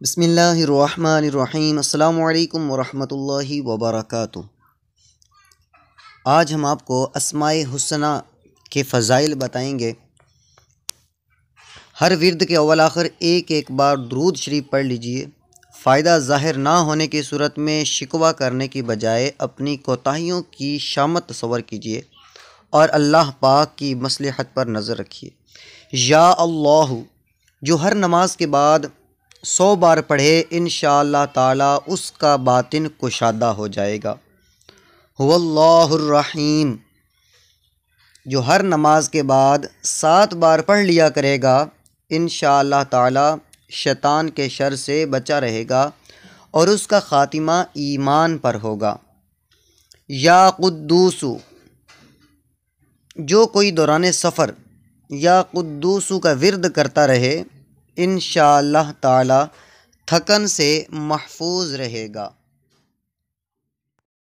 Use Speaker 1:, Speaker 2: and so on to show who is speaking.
Speaker 1: بسم اللہ الرحمن الرحیم۔ السلام علیکم ورحمۃ اللہ وبرکاتہ۔ آج ہم آپ کو اسماء حسنہ کے فضائل بتائیں گے۔ ہر ورد کے اول آخر ایک بار درود شریف پڑھ لیجئے۔ فائدہ ظاہر نہ ہونے کی صورت میں شکوہ کرنے کی بجائے اپنی کوتاہیوں کی شامت تصور کیجئے اور اللہ پاک کی مصلحت پر نظر رکھیے۔ یا اللہ جو ہر نماز کے بعد 100 بار پڑھے انشاءاللہ تعالی اس کا باطن کشادہ ہو جائے گا۔ هو اللہ الرحیم جو ہر نماز کے بعد 7 بار پڑھ لیا کرے گا انشاءاللہ تعالی شیطان کے شر سے بچا رہے گا اور اس کا خاتمہ ایمان پر ہوگا۔ یا قدوس جو کوئی دوران سفر یا قدوس کا ورد کرتا رہے انشاءاللہ تعالی تھکن سے محفوظ رہے گا۔